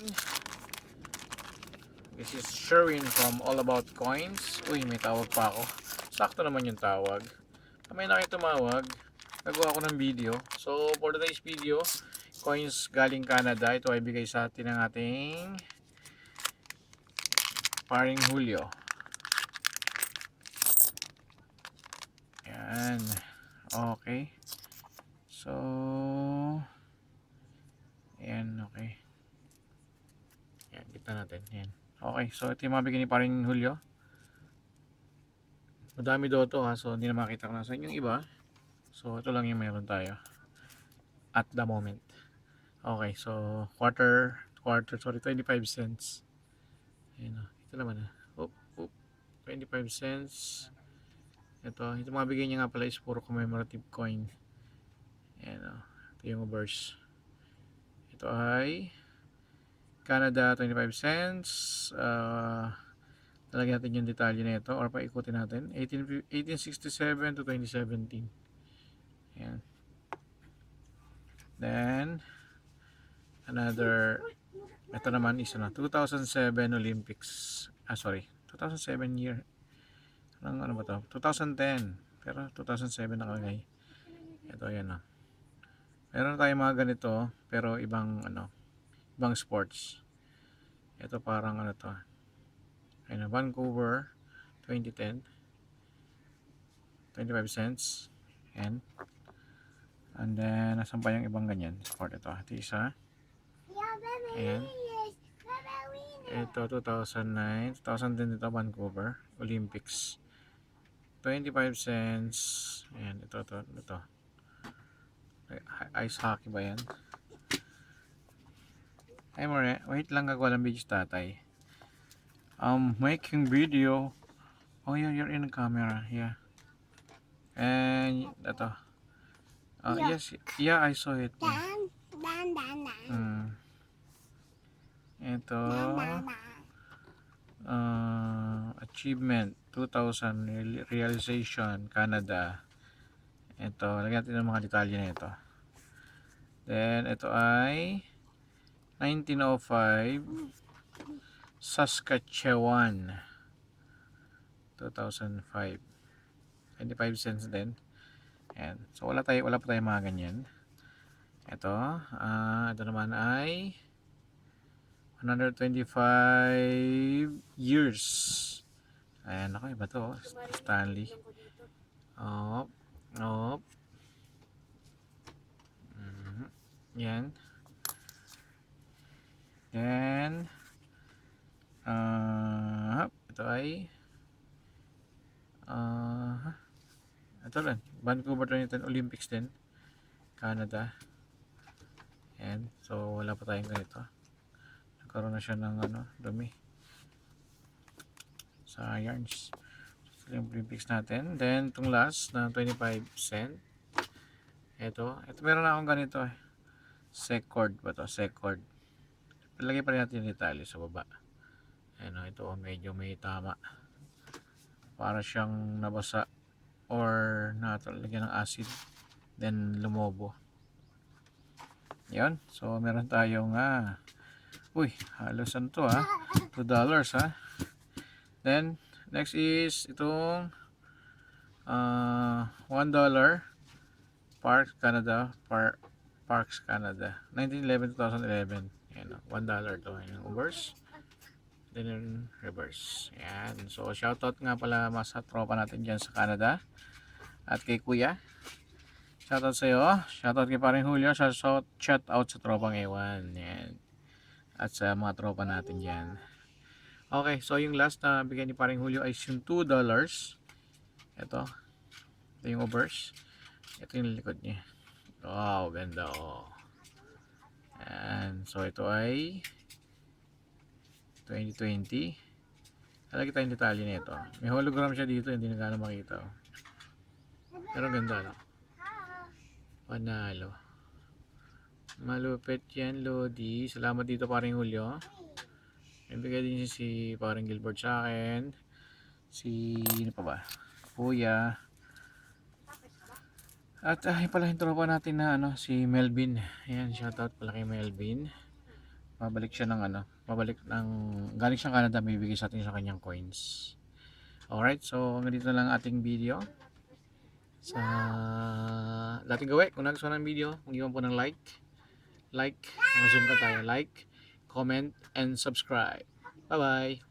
This is Sherwin from All About Coins. Uy, may tawag pa ako. Sakto naman yung tawag. May na kayo tumawag. Nagawa ko ng video. So, for today's video, coins galing Canada. Ito ay bigay sa atin ng ating paring Julio. Yan. Okay. So, yan, okay. Yan, kita natin. Yan. Okay, so ito yung mga bigay ni paring Julio. Madami daw to ha, so hindi na makita ko na sa yung iba. So ito lang yung meron tayo at the moment. Okay, so quarter, sorry, 25 cents. Ayan o, ito naman oop, 25 cents. Ito mga bigay niya nga pala is puro commemorative coin. Ayan o, ito yung verse. Ito ay Canada 25 cents. Lalagyan natin yung detalye na ito or paikutin natin 1867 to 2017. Ayan. Then another, ito naman is 2007 Olympics. Sorry, 2007 year. Ano ba to? 2010. Pero 2007 nakalagay. Ito yan o. Meron tayong mga ganito pero ibang ibang sports. Ito parang ano to. Ayun, Vancouver 2010. 25 cents. And then nasan pa yung ibang ganyan? Sport ito. Ito isa. Ayan. Ito 2009. 2010 ito Vancouver Olympics. 25 cents. Ayan, ito. Ice hockey ba yan? Ay more, wait lang, gagawa ng video sa tatay. Making video. Oh yeah, you're in the camera. Yeah. And ito. Yes, yeah, I saw it. Ito. Achievement 2000 realization Canada. Ito, lagyan natin ng mga detalye na ito. Then ito ay 1905 Saskatchewan 2005. 25 cents din. Ayan. So wala pa tayong mga ganyan. Ito, ito naman ay 125 years. Ayan, ako, iba to. Stanley. Op. Yan. Then, ito ay, ito rin. Vancouver 2010 Olympics din. Canada. Ayan. So, wala pa tayong ganito. Nagkaroon na siya ng dumi sa yarns. So, yung Olympics natin. Then, itong last na 25 cent. Ito meron na akong ganito eh. Secord ba to? Secord. Palagay pa rin natin yung detalye sa baba. Ayan, ito medyo may tama. Para siyang nabasa or natalagyan ng acid. Then, lumobo. Yan. So, meron tayong uy, halos ano to $2 Then, next is itong $1 Parks Canada, Parks Canada 1911 2011. Ayan, $1 to. Ayan, reverse. Then reverse. Ayan. So, shoutout nga pala sa tropa natin dyan sa Canada. At kay Kuya. Shoutout sa iyo. Shoutout kay paring Julio. Shoutout sa tropang Ewan. Ayan. At sa mga tropa natin dyan. Okay, so yung last na bigyan ni paring Julio ay yung $2. Ito yung reverse. Ito yung likod niya. Wow, ganda And so ito ay 2020. Lagi tayong detalye nito. May hologram siya dito, hindi na gano'ng makita. Pero ganda Panalo. Malupit yan, Lodi. Salamat dito paring Julio. Ibigay din si paring Gilbert sa akin. Ano pa ba? Kuya. At pala yung tropa natin na si Melvin. Ayan, shoutout pala kay Melvin. Babalik siya ng ano, babalik ng galing siyang Canada, bibigay sa atin sa kanyang coins. Alright, so hanggang dito lang ating video. Sa dating gawin, kung nagustuhan ng video, mag-iwan po ng like, zoom ka tayo, like, comment, and subscribe. Bye-bye!